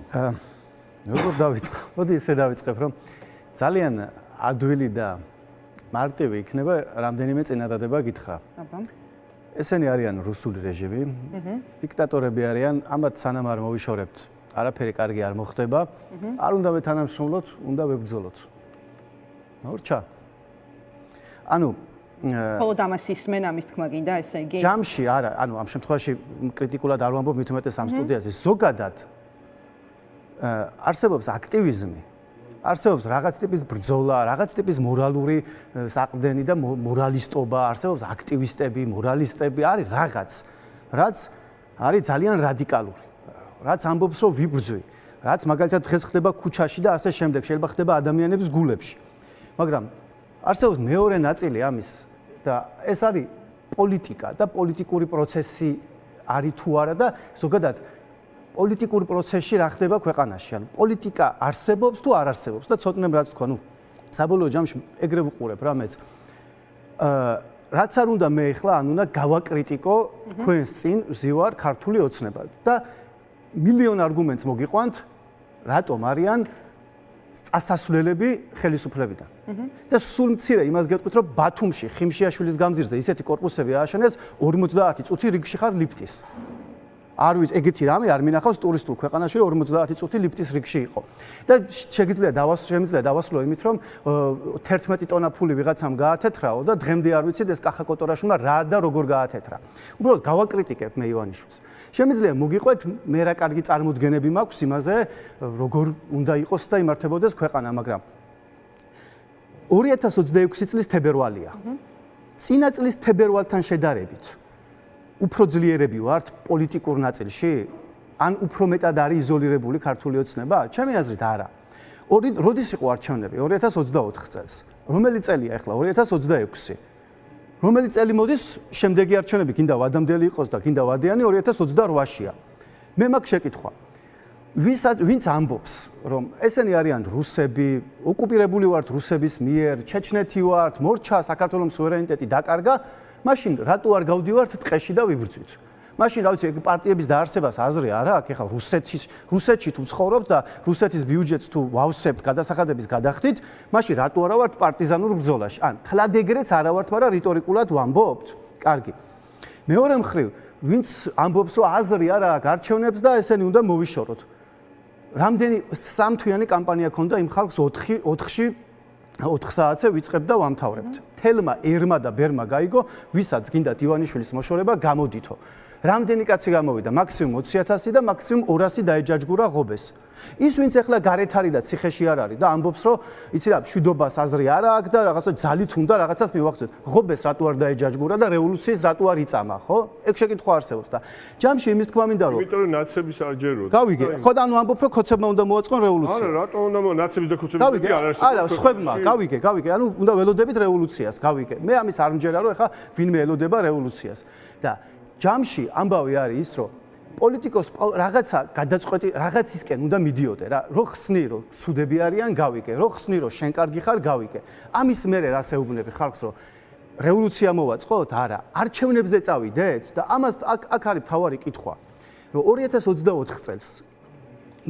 როგორ დავიწყო? მოდი ესე დავიწყებ, რომ ძალიან ადვილი და მარტივი იქნება რამდენიმე წინადადება გითხრა. აბა. ესენი არიან რუსული რეჟიმი, დიქტატორები არიან, ამათ სანამ არ მოვიშორებთ, არაფერი კარგი არ მოხდება. არ უნდა ვეთანამშრომლოთ, უნდა ვებრძოლოთ. მორჩა. ანუ მხოლოდ ამას ისმენ ამის თქმა გინდა, ესე იგი? ჯამში არა, ანუ ამ შემთხვევაში კრიტიკულად არ ვამბობ მით უმეტეს ამ სტუდიაზე. ზოგადად არსებობს აქტივიზმი, არსებობს რაღაც ტიპის ბრძოლა, რაღაც ტიპის მორალური საყრდენი და მორალისტობა, არსებობს აქტივისტები, მორალისტები, არის რაღაც, რაც არის ძალიან რადიკალური, რაც ამბობს, რომ ვიბრძვი, რაც მაგალითად დღეს ხდება ქუჩაში და ასე შემდეგ, შეიძლება ხდება ადამიანების გულებში. მაგრამ არსებობს მეორე ნაწილი ამის და ეს არის პოლიტიკა და პოლიტიკური პროცესი არის თუ არა და ზოგადად პოლიტიკურ პროცესში რა ხდება ქვეყანაში. ანუ პოლიტიკა არსებობს თუ არ არსებობს და ცოტნემ რაც თქვა, ნუ საბოლოო ჯამში ეგრე ვუყურებ რა მეც. რაც არ უნდა მე ახლა ან უნდა გავაკრიტიკო თქვენს წინ ვზივარ ქართული ოცნება და მილიონ არგუმენტს მოგიყვანთ, რატომ არიან წასასვლელები ხელისუფლებიდან. და სულ მცირე იმას გეტყვით, რომ ბათუმში ხიმშიაშვილის გამზირზე ისეთი კორპუსები ააშენეს 50 წუთი რიგში ხარ ლიფტის. არ ვიცი, ეგეთი რამე არ მინახავს ტურისტულ ქვეყანაში, რომ 50 წუთი ლიფტის რიგში იყო. და შემიძლია დავასრულო იმით, რომ 11 ტონა ფული ვიღაცამ გაათეთრაო და დღემდე არ ვიცით ეს კახა კოტორაშვილმა რა და როგორ გაათეთრა. უბრალოდ გავაკრიტიკებ მე ივანიშვილს. შემიძლია მოგიყვეთ, მე რა კარგი წარმოდგენები მაქვს იმაზე, როგორ უნდა იყოს და იმართებოდეს ქვეყანა, მაგრამ 2026 წლის თებერვალია. წინა წლის თებერვალთან შედარებით უფრო ძლიერები ვართ პოლიტიკურ ნაწილში? ან უფრო მეტად არის იზოლირებული ქართული ოცნება? ჩემი აზრით არა. როდის იყო არჩევნები? 2024 წელს. რომელი წელია ახლა? 2026. რომელი წელი მოდის შემდეგი არჩევნები? გინდა ვადამდელი იყოს და გინდა ვადიანი 2028-შია. მე მაქვს შეკითხვა. ვინც ამბობს, რომ ესენი არიან რუსები, ოკუპირებული ვართ რუსების მიერ, ჩეჩნეთი ვართ, მორჩა, საქართველოს სუვერენიტეტი დაკარგა, მაშინ რატო არ გავდივართ ტყეში და ვიბრძვით? მაშინ რა ვიცი, პარტიების დაარსებას აზრი არა აქვს, ეხლა რუსეთში თუ ცხოვრობთ და რუსეთის ბიუჯეტს თუ ვავსებთ გადასახადების გადახდით, მაშინ რატო არა ვართ პარტიზანურ ბრძოლაში? ან თლად ეგრეც არა ვართ, მაგრამ რიტორიკულად ვამბობთ? კარგი. მეორე მხრივ, ვინც ამბობს, რომ აზრი არა აქვს არჩევნებს და ესენი უნდა მოვიშოროთ. რამდენი სამთვიანი კამპანია ქონდა იმ ხალხს 4 საათზე ვიწყებ და ვამთავრებთ. თელმა ერმა და ბერმა გაიგო, ვისაც გინდათ ივანიშვილის მოშორება, გამოდითო. რამდენი კაცი გამოვიდა? მაქსიმუმ 20,000 და მაქსიმუმ 200 დაეჯაჯგურა ღობეს. ის ვინც ახლა გარეთ არის და ციხეში არ არის და ამბობს, რომ იცი რა, მშვიდობას აზრი არ აქვს და რაღაცა ძალით უნდა რაღაცას მივახცოთ. ღობეს რატო არ დაეჯაჯგურა და რევოლუციის რატო არ იწამა, ხო? ეგ შეკითხვა არსებობს და ჯამში იმის თქმა მინდა რომ იმიტომ რომ ნაცების არ ჯეროთ. გავიგე. ხო და ანუ ამბობ რომ ქოცებმა უნდა მოაწყონ რევოლუცია. არა, რატო უნდა ნაცების და ქოცების არ არსებობს. არა, სხვებმა, გავიგე. ანუ უნდა ველოდებით რევოლუციას, გავიგე. მე ამის არ მჯერა რომ ეხა ვინმე ელოდება რევოლუციას. და ჯამში ამბავი არის ის, რომ პოლიტიკოს რაღაცა გადაწყვეტი რაღაცისკენ უნდა მიდიოდე რა. რო ხსნი, რომ ცუდები არიან, გავიგე. რო ხსნი, რომ შენ კარგი ხარ, გავიგე. ამის მერე რას ეუბნები ხალხს, რომ რევოლუცია მოვაწყოთ? არა. არჩევნებზე წავიდეთ და ამას აქ არის მთავარი კითხვა. რომ 2024 წელს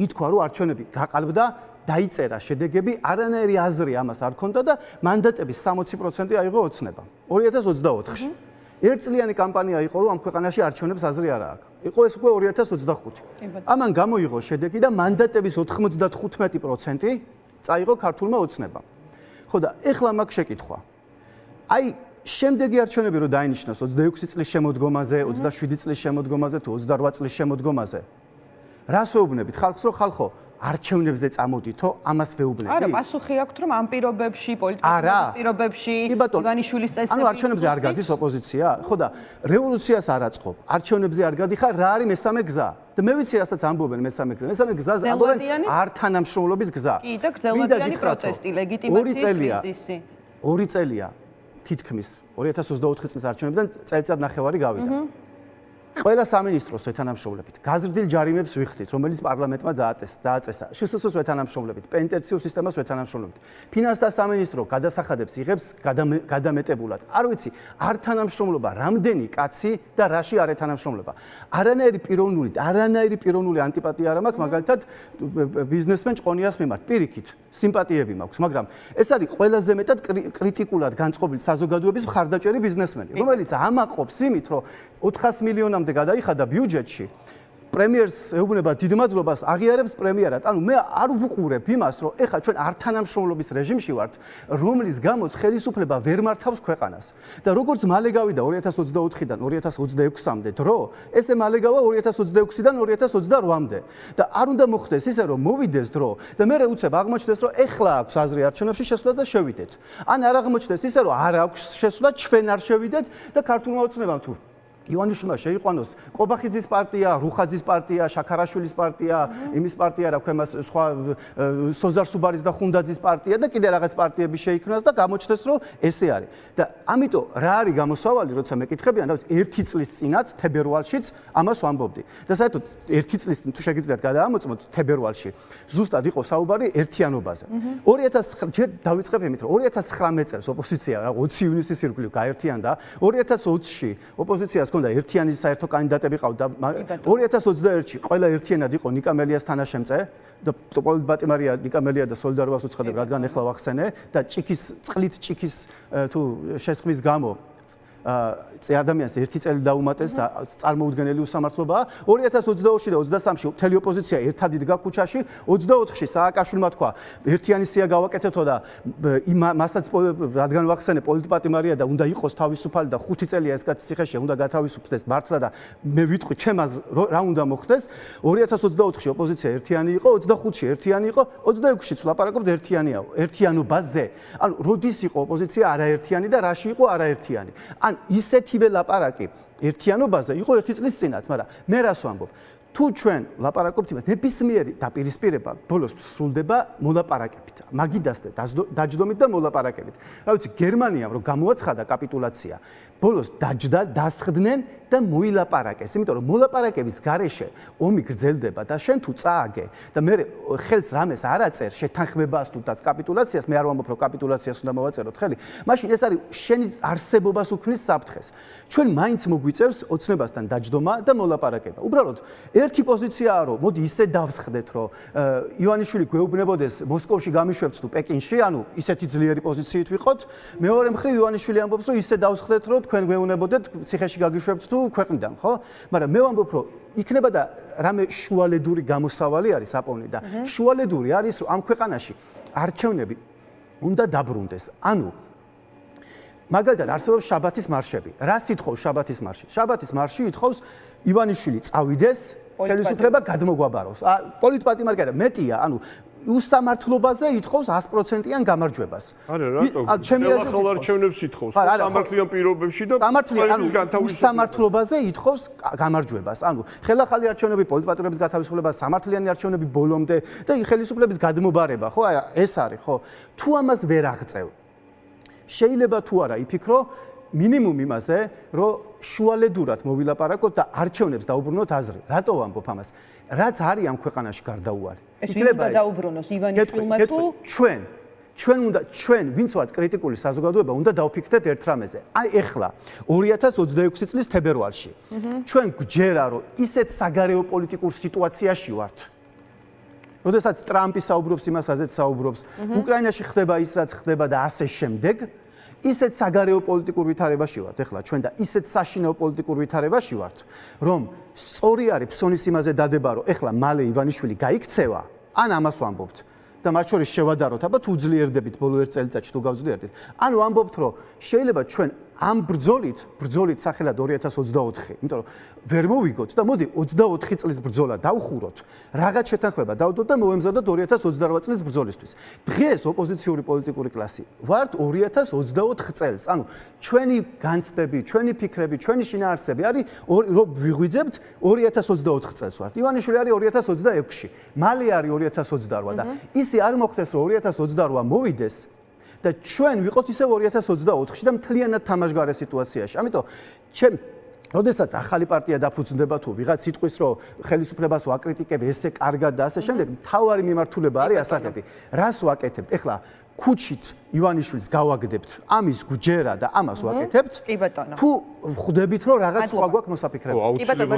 ითქვა, რომ არჩევნები გაყალბდა, დაიწერა შედეგები, არანაირი აზრი ამას არ ქონდა და მანდატების 60% აიღო ოცნება. 2024-ში. ერთწლიანი კამპანია იყო, რომ ამ ქვეყანაში არჩევნებს აზრი არ აქვს. იყო ეს უკვე 2025. ამან გამოიღო შედეგი და მანდატების 95% წაიღო ქართულმა ოცნებამ. ხო და ეხლა მაქვს შეკითხვა. აი, შემდეგი არჩევნები რო დაინიშნოს 26 წლის შემოდგომაზე, 27 წლის შემოდგომაზე თუ 28 წლის შემოდგომაზე. რას ვეუბნებით ხალხს, რომ ხალხო არჩევნებზე წამოდითო, ამას ვეუბნებით? არა, პასუხი აქვთ, რომ ამ პირობებში, პოლიტიკურ პირობებში ივანიშვილის წესები. ანუ არჩევნებზე არ გადის ოპოზიცია? ხო და რევოლუციას არ აწყობ. არჩევნებზე არ გადიხარ, რა არის მესამე გზა? და მე ვიცი, რასაც ამბობენ მესამე გზა. მესამე გზაზე ამბობენ არ თანამშრომლობის გზა. კი, და გზელვადიანი პროტესტი, ლეგიტიმაციის კრიზისი. 2 წელია თითქმის 2024 წლის არჩევნებიდან წელიწად ნახევარი გავიდა. ყველა სამინისტროს ვეთანამშრომლებით, გაზრდილ ჯარიმებს ვიხდით, რომელიც პარლამენტმა დააწესა, შსს-ს ვეთანამშრომლებით, პენტენსიურ სისტემას ვეთანამშრომლებით. ფინანსთა სამინისტრო გადასახადებს იღებს გადამეტებულად. არ ვიცი, არ თანამშრომლობა რამდენი კაცი და რაში არ ეთანამშრომლობა. არანაირი პიროვნული ანტიპათია არ მაქვს, მაგალითად ბიზნესმენ ჭყონიას მიმართ, პირიქით, სიმპათიები მაქვს, მაგრამ ეს არის ყველაზე მეტად კრიტიკულად განწყობილი საზოგადოების მხარდაჭერი ბიზნესმენი, რომელიც ამაყობს იმით, რომ 400 მილიონამდე გადაიხადა ბიუჯეტში. პრემიერს ეუბნება დიდ მადლობას, აღიარებს პრემიერად. ანუ მე არ ვუყურებ იმას, რომ ეხლა ჩვენ არ თანამშრომლობის რეჟიმში ვართ, რომლის გამოც ხელისუფლება ვერ მართავს ქვეყანას. და როგორც მალე გავიდა 2024-დან 2026-მდე დრო, ესე მალე გავა 2026-დან 2028-მდე. და არ უნდა მოხდეს ისე, რომ მოვიდეს დრო და მე უცებ აღმოჩნდეს, რომ ეხლა აქვს აზრი არჩევნებში შესვლა და შევიდეთ. ან არ აღმოჩნდეს ისე, რომ არ აქვს შესვლა, ჩვენ არ შევიდეთ და ქართულმა ოცნებამ თუ ივანიშვილმა შეიყვანოს ყობახიძის პარტია, რუხაძის პარტია, შაქარაშვილის პარტია, იმის პარტია, რა ქვია მას სხვა სოზარ სუბარის და ხუნდაძის პარტია და კიდე რაღაც პარტიები შეიქმნას და გამოჩნდეს, რომ ესე არის. და ამიტომ რა არის გამოსავალი, როცა მეკითხებიან, რა ვიცი, 1 წლის წინაც თებერვალშიც ამას ვამბობდი. და საერთოდ 1 წლის წინ თუ შეგიძლიათ გადაამოწმოთ თებერვალში, ზუსტად იყო საუბარი ერთიანობაზე. 2009 ჯერ დავიწყებ იმით, რომ 2019 წელს ოპოზიცია რა 20 ივნისის ირგვლივ გაერთიანდა, 2020-ში ოპოზიციას და ერთიანი საერთო კანდიდატები ყავდა. 2021-ში ყველა ერთიანად იყო ნიკა მელიას თანაშემწე და პოლიტბატიმარია ნიკა მელია და სოლიდარობას უცხადებ, რადგან ეხლა ვახსენე და წყლით ჭიქის თუ შესხმის გამო ადამიანს 1 წელი დაუმატეს და წარმოუდგენელი უსამართლობაა. 2022-ში და 23-ში მთელი ოპოზიცია ერთად იდგა ქუჩაში, 24-ში სააკაშვილმა თქვა, ერთიანი სია გავაკეთეთო და მასაც რადგან ვახსენე პოლიტბატიმარია და უნდა იყოს თავისუფალი და 5 წელია ეს კაცი ციხეში, უნდა გათავისუფლდეს მართლა და მე ვიტყვი, ჩემს რა უნდა მოხდეს. 2024-ში ოპოზიცია ერთიანი იყო, 25-ში ერთიანი იყო, 26-შიც ვლაპარაკობთ ერთიანობაზე. ანუ როდის იყო ოპოზიცია არაერთიანი და რაში იყო არაერთიანი? ან ისეთივე ლაპარაკი ერთიანობაზე იყო 1 წლის წინაც, მაგრამ მე რას ვამბობ? თუ ჩვენ ლაპარაკობთ იმას, ნებისმიერი დაპირისპირება ბოლოს სრულდება მოლაპარაკებით. მაგიდასდე დაჯდომით და მოლაპარაკებით. რა ვიცი, გერმანიამ რო გამოაცხადა კაპიტულაცია, ბოლოს დაჯდა, დასხდნენ და მოილაპარაკეს, იმიტომ რომ მოლაპარაკების გარეშე ომი გრძელდება და შენ თუ წააგე და მე ხელს რამეს არ აწერ შეთანხმებას თუ დაც კაპიტულაციას, მე არ ვამბობ რომ კაპიტულაციას უნდა მოვაწეროთ ხელი, მაშინ ეს არის შენი არსებობას უქმნის საფრთხეს. ჩვენ მაინც მოგვიწევს ოცნებასთან დაჯდომა და მოლაპარაკება. უბრალოდ ერთი პოზიციაა რომ მოდი ისე დავსხდეთ რომ ივანიშვილი გვეუბნებოდეს მოსკოვში გამიშვებთ თუ პეკინში, ანუ ისეთი ძლიერი პოზიციით ვიყოთ. მეორე მხრივ ივანიშვილი ამბობს რომ ისე დავსხდეთ რომ თქვენ გვეუბნებოდეთ ციხეში გაგიშვებთ თუ ქვეყნიდან, ხო? მაგრამ მე ვამბობ რომ იქნება და რამე შუალედური გამოსავალი არის აპოვნი და შუალედური არის რომ ამ ქვეყანაში არჩევნები უნდა დაბრუნდეს. ანუ მაგალითად არსებობს შაბათის მარშები. რას ითხოვს შაბათის მარში? შაბათის მარში ითხოვს ივანიშვილი წავიდეს, ხელისუფლება გადმოგვაბაროს. პოლიტპატიმარი კი არა, მეტია, ანუ უსამართლობაზე ითხოვს 100%-იან გამარჯვებას. არა, რატო? ხელახალ არჩევნებს ითხოვს, სამართლიან პირობებში და უსამართლობაზე ითხოვს გამარჯვებას. ანუ ხელახალი არჩევნები, პოლიტპატიმრების გათავისუფლება, სამართლიანი არჩევნები ბოლომდე და ხელისუფლების გადმობარება, ხო? ეს არის, ხო? თუ ამას ვერ აღწევ, შეიძლება თუ არა იფიქრო მინიმუმ იმაზე, რომ შუალედურად მოვილაპარაკოთ და არჩევნებს დაუბრუნოთ აზრი. რატო ვამბობ ამას? რაც არის ამ ქვეყანაში გარდაუვალი. ეს ვინ უნდა დაუბრუნოს ივანიშვილმა თუ ჩვენ ვინც ვართ კრიტიკული საზოგადოება უნდა დავფიქრდეთ ერთ რამეზე. აი ეხლა 2026 წლის თებერვალში ჩვენ გვჯერა რომ ისეთ საგარეო პოლიტიკურ სიტუაციაში ვართ. როდესაც ტრამპი საუბრობს იმას, რაზეც საუბრობს, უკრაინაში ხდება ის, რაც ხდება და ასე შემდეგ, ისეთ საგარეო პოლიტიკურ ვითარებაში ვართ ეხლა ჩვენ და ისეთ საშინაო პოლიტიკურ ვითარებაში ვართ, რომ სწორი არის ფსონის იმაზე დადება, რომ ეხლა მალე ივანიშვილი გაიქცევა, ან ამას ვამბობთ და მათ შორის შევადაროთ, აბა თუ ძლიერდებით ბოლო 1 წელიწადში თუ გავძლიერდით. ანუ ვამბობთ, რომ შეიძლება ჩვენ ამ ბრძოლით სახელად 2024, იმიტომ რომ ვერ მოვიგოთ და მოდი 24 წლის ბრძოლა დავხუროთ, რაღაც შეთანხმება დავდოთ და მოვემზადოთ 2028 წლის ბრძოლისთვის. დღეს ოპოზიციური პოლიტიკური კლასი ვართ 2024 წელს. ანუ ჩვენი განცდები, ჩვენი ფიქრები, ჩვენი შინაარსები არის რომ ვიღვიძებთ 2024 წელს ვართ. ივანიშვილი არის 2026-ში, მალე არის 2028 და ისი არ მოხდეს რომ 2028 მოვიდეს და ჩვენ ვიყოთ ისევ 2024-ში და მთლიანად თამაშგარე სიტუაციაში. ამიტომ როდესაც ახალი პარტია დაფუძნდება თუ ვიღაც სიტყვის რომ ხელისუფლებას ვაკრიტიკებ, ესე კარგად და ასე შემდეგ, მთავარი მიმართულება არის ასაღები. რას ვაკეთებთ? ეხლა ქუჩით ივანიშვილს გავაგდებთ, ამის გჯერა და ამას ვაკეთებთ. კი ბატონო. თუ ხვდებით რომ რაღაც სხვა გვაქვს მოსაფიქრება. აუცილებლად